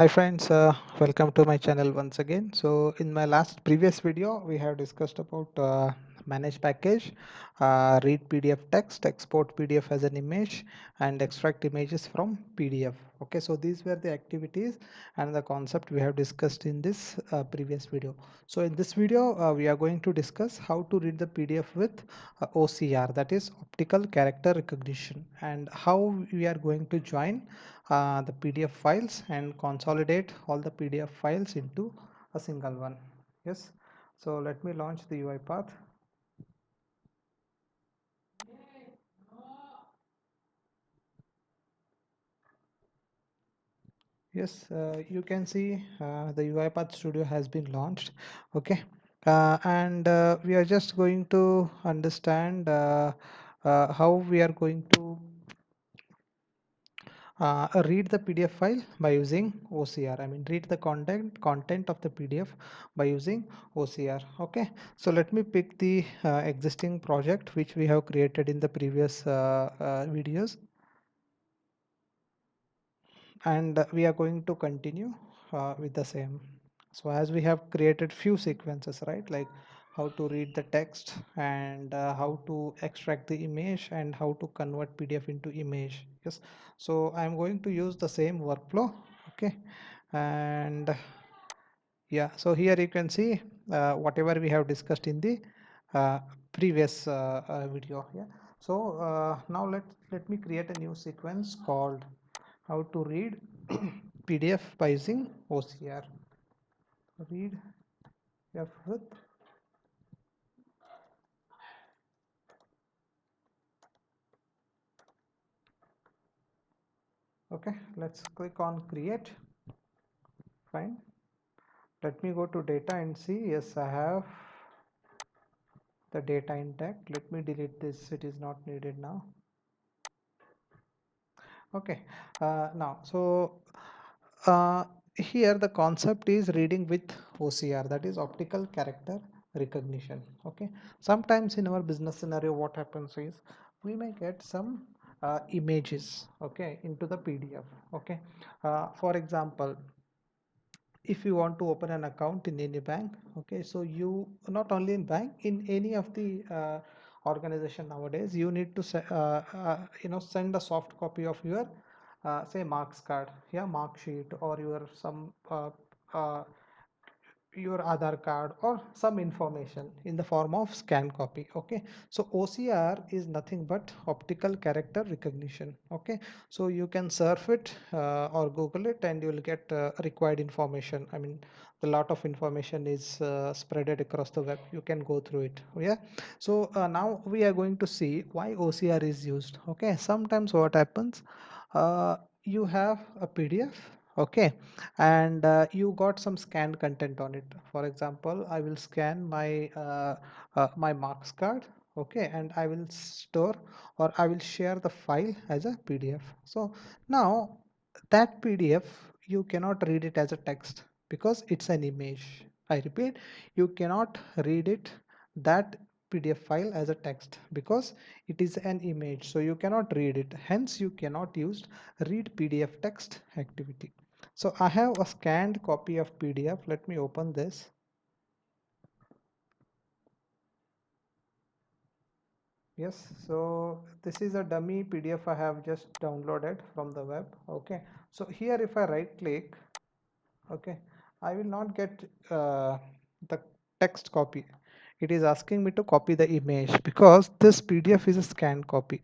Hi friends, welcome to my channel once again. So in my last previous video, we have discussed about manage package, read PDF text, export PDF as an image, and extract images from PDF. Okay, so these were the activities and the concept we have discussed in this previous video. So in this video, we are going to discuss how to read the PDF with OCR, that is optical character recognition, and how we are going to join the PDF files and consolidate all the PDF files into a single one. Yes, so let me launch the UiPath. Yes, you can see the UiPath Studio has been launched. Okay, and we are just going to understand how we are going to read the PDF file by using OCR. I mean, read the content of the PDF by using OCR. Okay, so let me pick the existing project which we have created in the previous videos, and we are going to continue with the same. So as we have created few sequences, right, like how to read the text and how to extract the image and how to convert PDF into image. Yes, so I'm going to use the same workflow. Okay, and yeah, so here you can see whatever we have discussed in the uh, previous video. Yeah, so now let me create a new sequence called how to read PDF by using OCR. Read F with, okay, let's click on create. Fine, let me go to data and see. Yes, I have the data intact. Let me delete this, it is not needed now. Okay, now so uh, here the concept is reading with OCR, that is optical character recognition. Okay, sometimes in our business scenario what happens is we may get some images, okay, into the PDF. Okay, for example, if you want to open an account in any bank, okay, so you, not only in bank, in any of the organization nowadays, you need to send a soft copy of your say marks card, yeah, mark sheet, or your some uh, your Aadhaar card or some information in the form of scan copy. Okay, so OCR is nothing but optical character recognition. Okay, so you can surf it or Google it and you will get required information. I mean, a lot of information is spreaded across the web. You can go through it. Yeah, so now we are going to see why OCR is used. Okay, sometimes what happens, you have a PDF, okay, and you got some scanned content on it. For example, I will scan my marks card, okay, and I will store or I will share the file as a PDF. So now that PDF, you cannot read it as a text because it's an image. I repeat, you cannot read it, that PDF file, as a text because it is an image, so you cannot read it, hence you cannot use read PDF text activity. So I have a scanned copy of PDF. Let me open this. Yes, so this is a dummy PDF I have just downloaded from the web. Okay, so here if I right click, okay, I will not get the text copy. It is asking me to copy the image because this PDF is a scanned copy.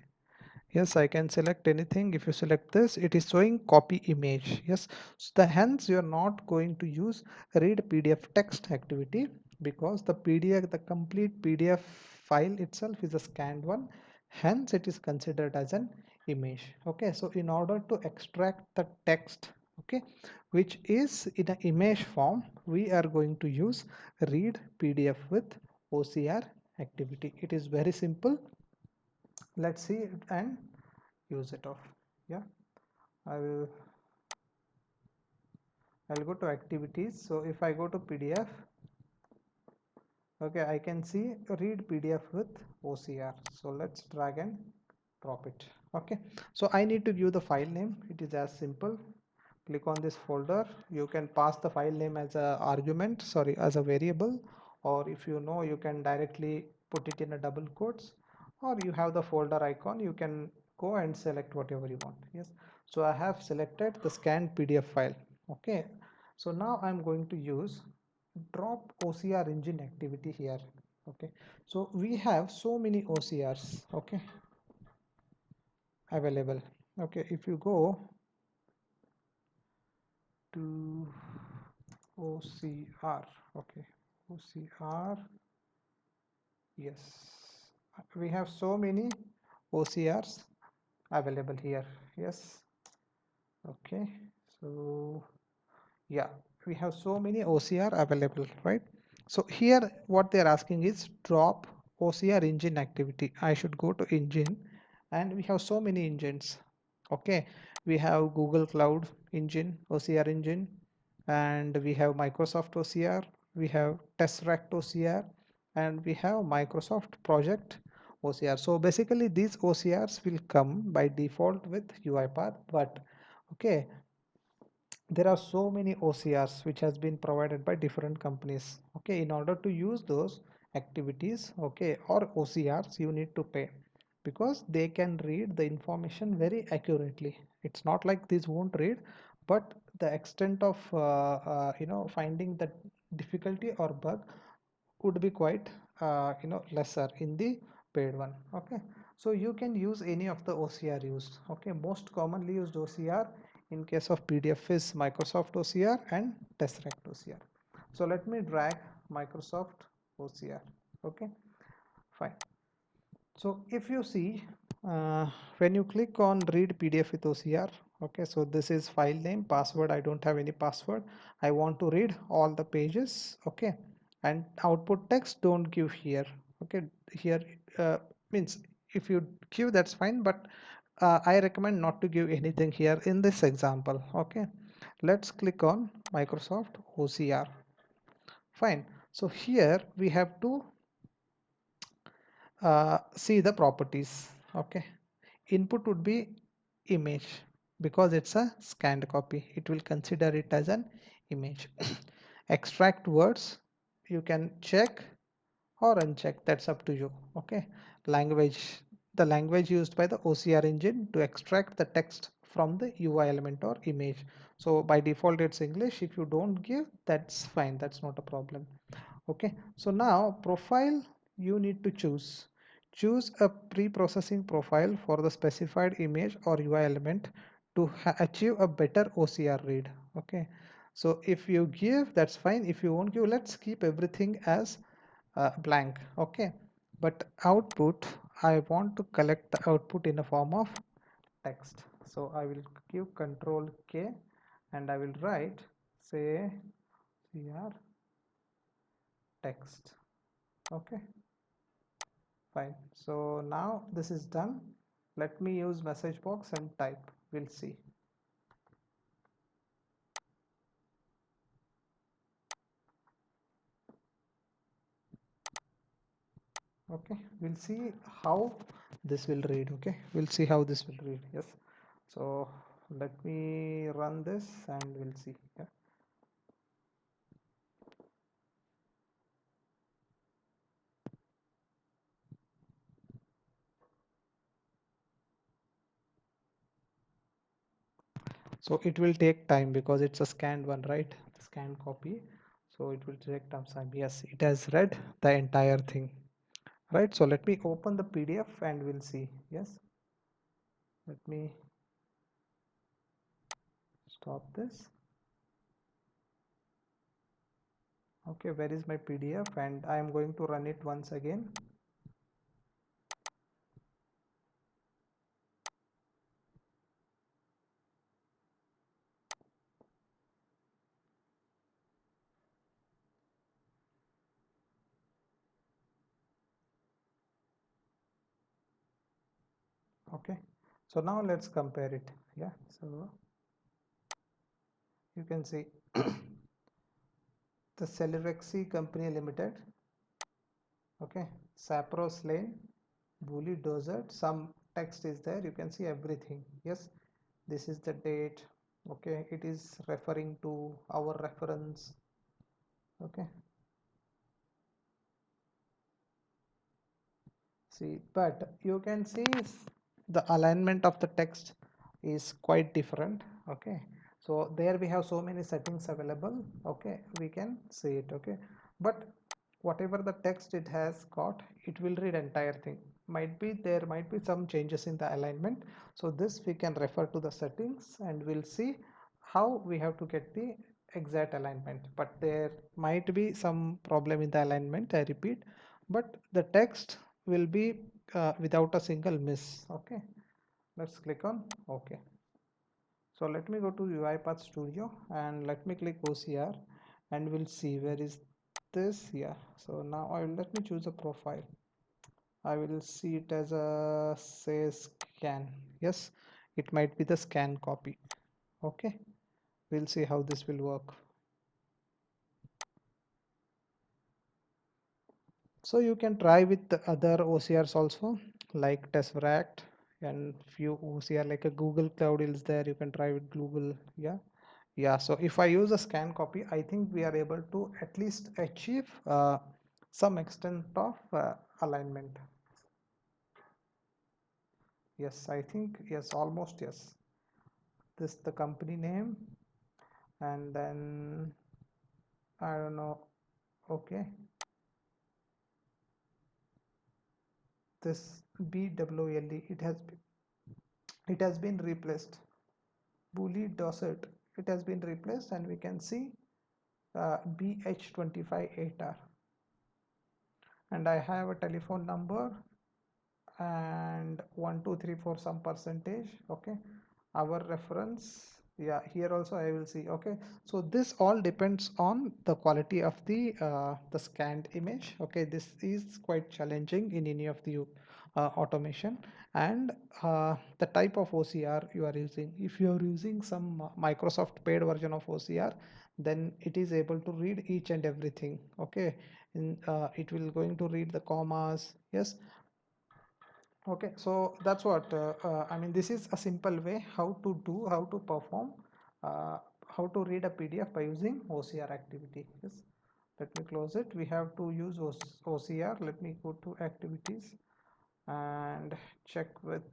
Yes, I can select anything. If you select this, it is showing copy image. Yes, so hence you are not going to use read PDF text activity because the PDF, the complete PDF file itself is a scanned one. Hence, it is considered as an image. Okay, so in order to extract the text, okay, which is in an image form, we are going to use read PDF with OCR activity. It is very simple. Let's see it and use it off. Yeah, I will I'll go to activities. So if I go to PDF, okay, I can see read PDF with OCR. So let's drag and drop it. Okay, so I need to give the file name. It is as simple, click on this folder. You can pass the file name as a argument, sorry, as a variable, or if you know, you can directly put it in a double quotes, or you have the folder icon, you can go and select whatever you want. Yes, so I have selected the scanned PDF file. Okay, so now I'm going to use drop OCR engine activity here. Okay, so we have so many OCRs, okay, available. Okay, if you go to OCR, okay, OCR, yes, we have so many OCRs available here. Yes, okay, so yeah, we have so many OCR available, right? So here what they're asking is drop OCR engine activity. I should go to engine, and we have so many engines. Okay, we have Google Cloud engine, OCR engine, and we have Microsoft OCR, we have Tesseract OCR, and we have Microsoft Project OCR. So basically these OCRs will come by default with UiPath, but okay, there are so many OCRs which has been provided by different companies. Okay, in order to use those activities, okay, or OCRs, you need to pay, because they can read the information very accurately. It's not like these won't read, but the extent of finding the difficulty or bug would be quite lesser in the paid one. Okay, so you can use any of the OCR used. Okay, most commonly used OCR in case of PDF is Microsoft OCR and Tesseract OCR. So let me drag Microsoft OCR. Okay, fine. So if you see, when you click on read PDF with OCR, okay, so this is file name, password, I don't have any password. I want to read all the pages, okay, and output text don't give here. Okay, here means if you give, that's fine, but I recommend not to give anything here in this example. Okay, let's click on Microsoft OCR. Fine, so here we have to see the properties. Okay, input would be image, because it's a scanned copy, it will consider it as an image. Extract words, you can check or uncheck, that's up to you. Okay, language, the language used by the OCR engine to extract the text from the UI element or image. So by default it's English. If you don't give, that's fine, that's not a problem. Okay, so now profile, you need to choose a pre-processing profile for the specified image or UI element to achieve a better OCR read. Okay, so if you give, that's fine. If you won't give, let's keep everything as blank. Okay, but output, I want to collect the output in a form of text, so I will give Control K and I will write, say, CR text. Okay, fine. So now this is done. Let me use message box and type, we'll see. Okay, we'll see how this will read. Okay, we'll see how this will read. Yes, so let me run this and we'll see. Yeah. So it will take time because it's a scanned one, right? The scanned copy. So it will take time. Yes, it has read the entire thing, right? So let me open the PDF and we'll see. Yes, let me stop this. Okay, where is my PDF? And I am going to run it once again. Okay, so now let's compare it. Yeah, so you can see the Celerexy Company Limited. Okay, Sapros Lane, Bully Desert, some text is there, you can see everything. Yes, this is the date, Okay, it is referring to our reference. Okay, see, but you can see the alignment of the text is quite different. Okay, so there we have so many settings available. Okay, we can see it. Okay, but whatever the text it has got, it will read entire thing. Might be there might be some changes in the alignment, so this we can refer to the settings and we'll see how we have to get the exact alignment. But there might be some problem in the alignment, I repeat, but the text will be without a single miss. Okay, let's click on OK. So let me go to UiPath Studio and let me click OCR and we'll see where is this here. So now I will let me choose a profile. I will see it as a say scan. Yes, it might be the scan copy. Okay, we'll see how this will work. So you can try with the other OCRs also, like Tesseract and few OCR like a Google Cloud is there. You can try with Google. Yeah. Yeah, so if I use a scan copy, I think we are able to at least achieve some extent of alignment. Yes, I think, yes, almost, yes. This the company name, and then I don't know. Okay, this BWLE, it has been replaced. Bully Dorset, it has been replaced, and we can see BH25 8R, and I have a telephone number and 1234 some percentage. Okay, our reference, yeah, here also I will see. Okay, so this all depends on the quality of the scanned image. Okay, this is quite challenging in any of the automation, and the type of OCR you are using. If you are using some Microsoft paid version of OCR, then it is able to read each and everything. Okay, it will going to read the commas. Yes. Okay, so that's what I mean. This is a simple way how to perform, uh, how to read a PDF by using OCR activity. Yes, let me close it. We have to use OCR. Let me go to activities and check with.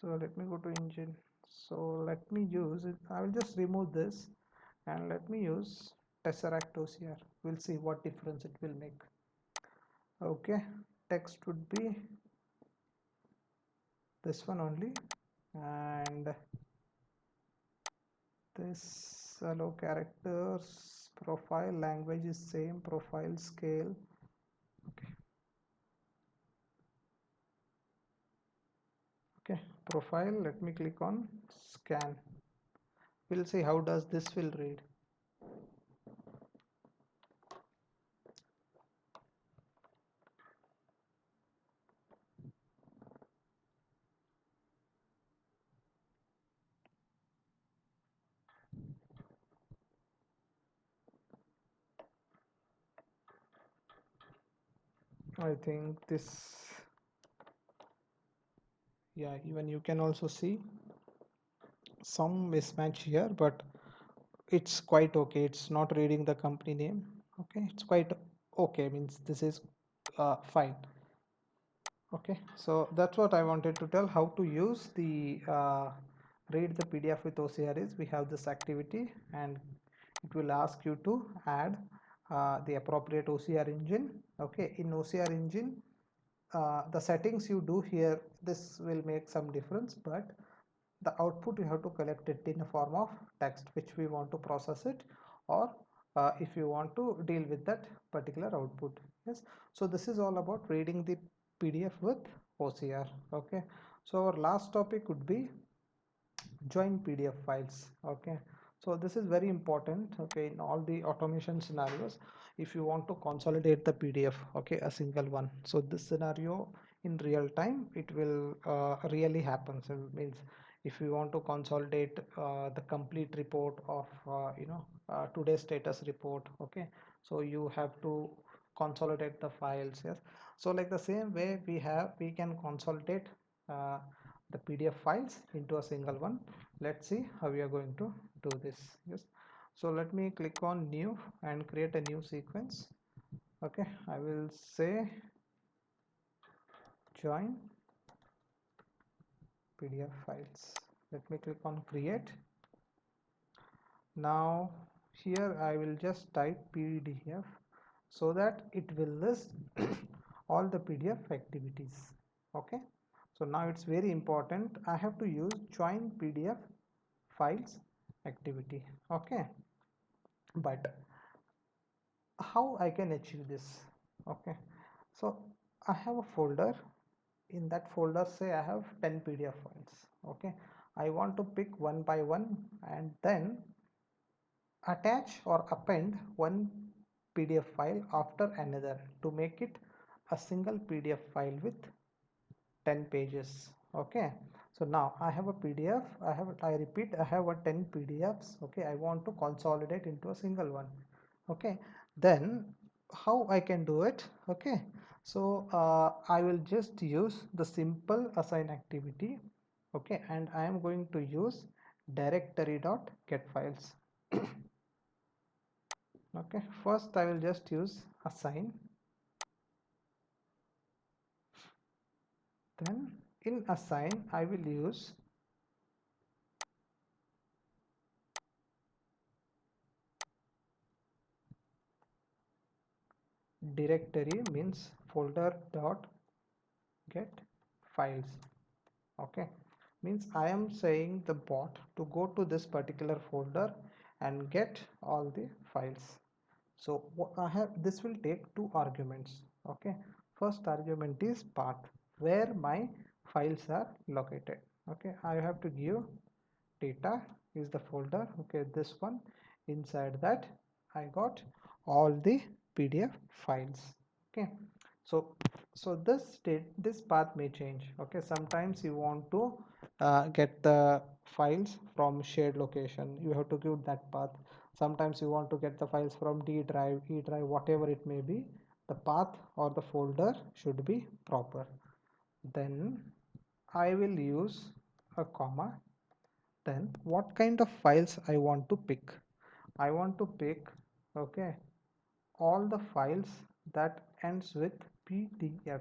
So let me go to engine. So let me use it. I will just remove this and let me use Tesseract OCR. We'll see what difference it will make. Okay, text would be this one only, and this allow characters, profile language is same, profile scale. Okay, okay, profile, let me click on scan. We'll see how does this will read. I think this, yeah, even you can also see some mismatch here, but it's quite okay. It's not reading the company name. Okay, it's quite okay, means this is fine. Okay, so that's what I wanted to tell. How to use the read the PDF with OCR is, we have this activity and it will ask you to add the appropriate OCR engine. Okay, in OCR engine, the settings you do here, this will make some difference, but the output you have to collect it in a form of text which we want to process it, or if you want to deal with that particular output. Yes, so this is all about reading the PDF with OCR. Okay, so our last topic would be join PDF files. Okay, so this is very important. Okay, in all the automation scenarios, if you want to consolidate the PDF, okay, a single one, so this scenario in real time it will really happen. So it means if you want to consolidate the complete report of today's status report, okay, so you have to consolidate the files. Yes, so like the same way we can consolidate uh, the PDF files into a single one. Let's see how we are going to do this. Yes, so let me click on new and create a new sequence. Okay, I will say join PDF files. Let me click on create. Now here I will just type PDF so that it will list all the PDF activities. Okay, so now it's very important, I have to use join PDF files activity. Okay, but how I can achieve this? Okay, so I have a folder. In that folder, say I have 10 PDF files. Okay, I want to pick one by one and then attach or append one PDF file after another to make it a single PDF file with 10 pages. Okay, so now I have a PDF, I repeat, I have a 10 PDFs. Okay, I want to consolidate into a single one. Okay, then how I can do it? Okay, so I will just use the simple assign activity. Okay, and I am going to use directory.getFiles. Okay, first I will just use assign, then in assign I will use directory, means folder dot get files. Okay, means I am saying the bot to go to this particular folder and get all the files. So I have, this will take two arguments. Okay, first argument is path, where my files are located. Okay, I have to give data is the folder. Okay, this one, inside that I got all the PDF files. Okay, so this path may change. Okay, sometimes you want to get the files from shared location, you have to give that path. Sometimes you want to get the files from D drive, E drive, whatever it may be, the path or the folder should be proper. Then I will use a comma. Then what kind of files I want to pick? I want to pick, okay, all the files that ends with PDF.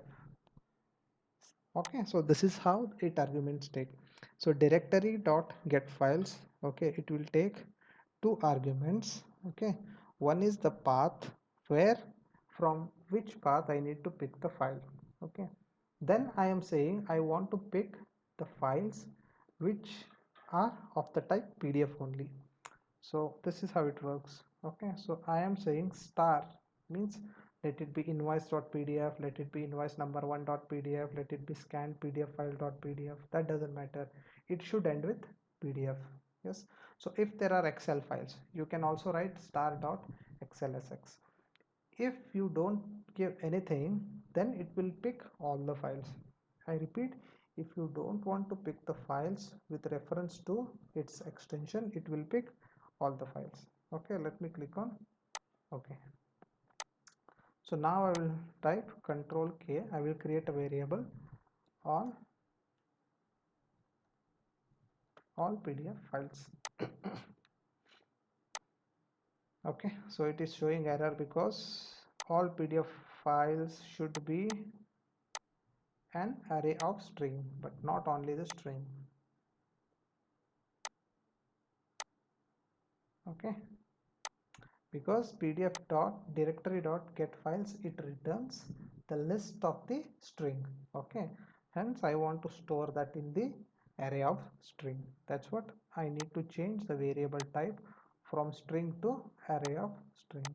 Okay, so this is how it arguments take. So directory dot get files, okay, it will take two arguments. Okay, one is the path, where from which path I need to pick the file. Okay, then I am saying I want to pick the files which are of the type PDF only. So this is how it works. Okay, so I am saying star, means let it be invoice.pdf, let it be invoice number 1.pdf, let it be scanned pdf file.pdf, that doesn't matter, it should end with PDF. Yes, so if there are Excel files, you can also write star.xlsx. If you don't give anything, then it will pick all the files. I repeat, if you don't want to pick the files with reference to its extension, it will pick all the files. Okay, let me click on okay. So now I will type control K. I will create a variable all PDF files. Okay, so it is showing error because all PDF files should be an array of string, but not only the string. Okay, because pdf dot directory dot get files, it returns the list of the string. Okay, hence I want to store that in the array of string. That's what I need to change the variable type from string to array of string.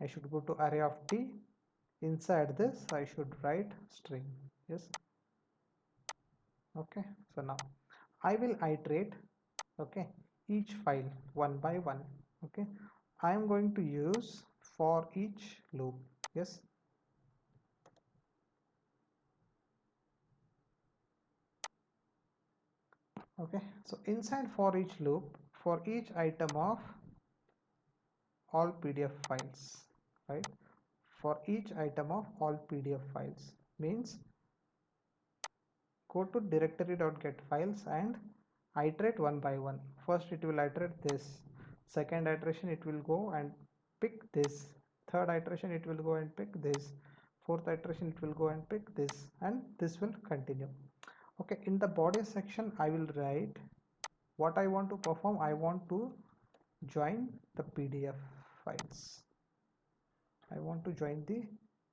I should go to array of t. Inside this I should write string. Yes, okay. So now I will iterate, okay, each file one by one. Okay, I am going to use for each loop. Yes, okay, so inside for each loop, for each item of all PDF files, right, for each item of all PDF files, means go to directory.get files and iterate one by one. First it will iterate this, second iteration it will go and pick this, third iteration it will go and pick this, fourth iteration it will go and pick this, and this will continue. Okay, in the body section I will write what I want to perform. I want to join the PDF files. I want to join the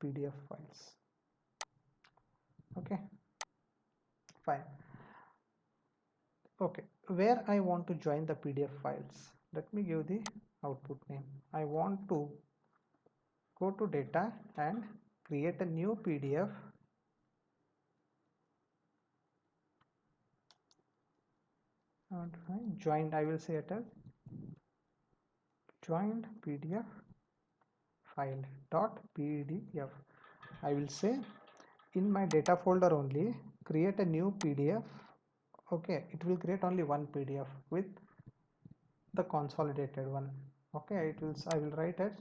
PDF files. Okay, fine. Okay, where I want to join the PDF files, let me give the output name. I want to go to data and create a new PDF and joined. I will say it as joined PDF file dot PDF. I will say in my data folder only create a new PDF. Okay, it will create only one PDF with the consolidated one. Okay, it will, I will write as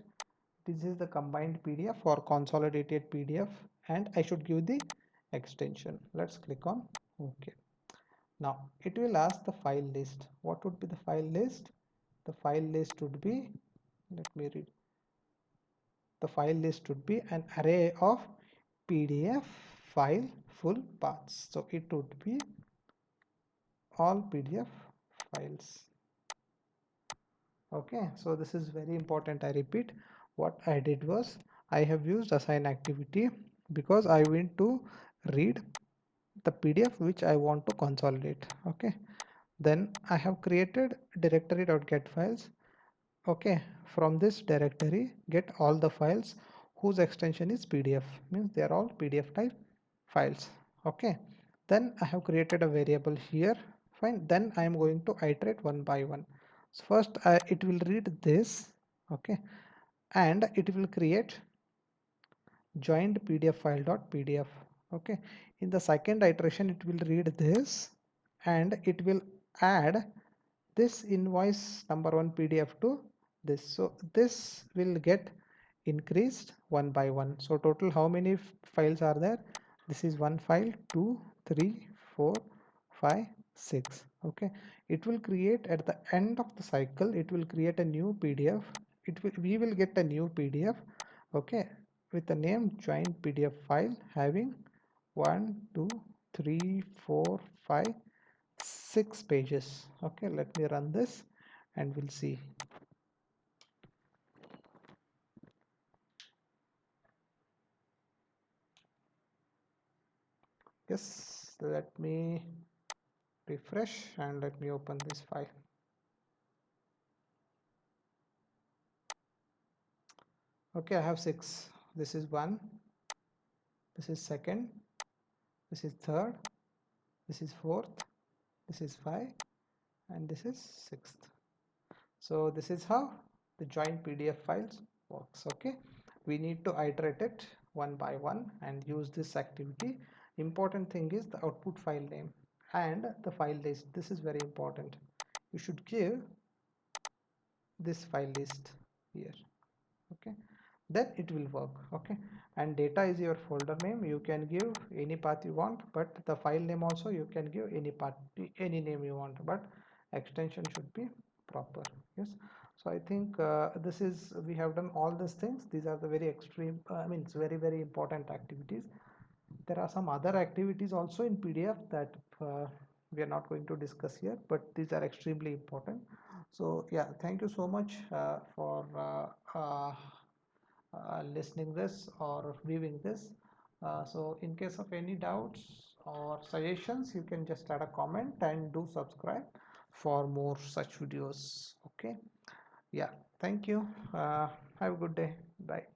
this is the combined PDF or consolidated PDF, and I should give the extension. Let's click on OK. Now it will ask the file list. What would be the file list? The file list would be, let me read, the file list would be an array of PDF file full paths. So it would be all PDF files. Okay, so this is very important. I repeat, what I did was I have used assign activity because I want to read the PDF which I want to consolidate. Okay, then I have created directory.get files. Okay, from this directory get all the files whose extension is PDF, means they are all PDF type files. Okay, then I have created a variable here. Fine, then I am going to iterate one by one. So first it will read this. Okay, and it will create joined PDF file dot PDF. Okay, in the second iteration it will read this and it will add this invoice number one PDF to this. So this will get increased one by one. So total how many files are there? This is one file, 2, 3, 4, 5, 6. Okay, it will create at the end of the cycle, it will create a new PDF. We will get a new PDF. Okay, with the name joint PDF file having 1, 2, 3, 4, 5, 6 pages. Okay, let me run this and we'll see. Yes, let me refresh and let me open this file. Okay, I have 6. This is 1, this is second, this is third, this is fourth, this is 5, and this is sixth. So this is how the joint PDF files works. Okay, we need to iterate it one by one and use this activity. Important thing is the output file name and the file list. This is very important. You should give this file list here. Okay, then it will work. Okay, and data is your folder name. You can give any path you want, but the file name also you can give any path, any name you want, but extension should be proper. Yes, so I think this is, we have done all these things. These are the very extreme, I mean it's very important activities. There are some other activities also in PDF that we are not going to discuss here, but these are extremely important. So yeah, thank you so much for listening this or viewing this. So in case of any doubts or suggestions, you can just add a comment and do subscribe for more such videos. Okay, yeah, thank you. Have a good day. Bye.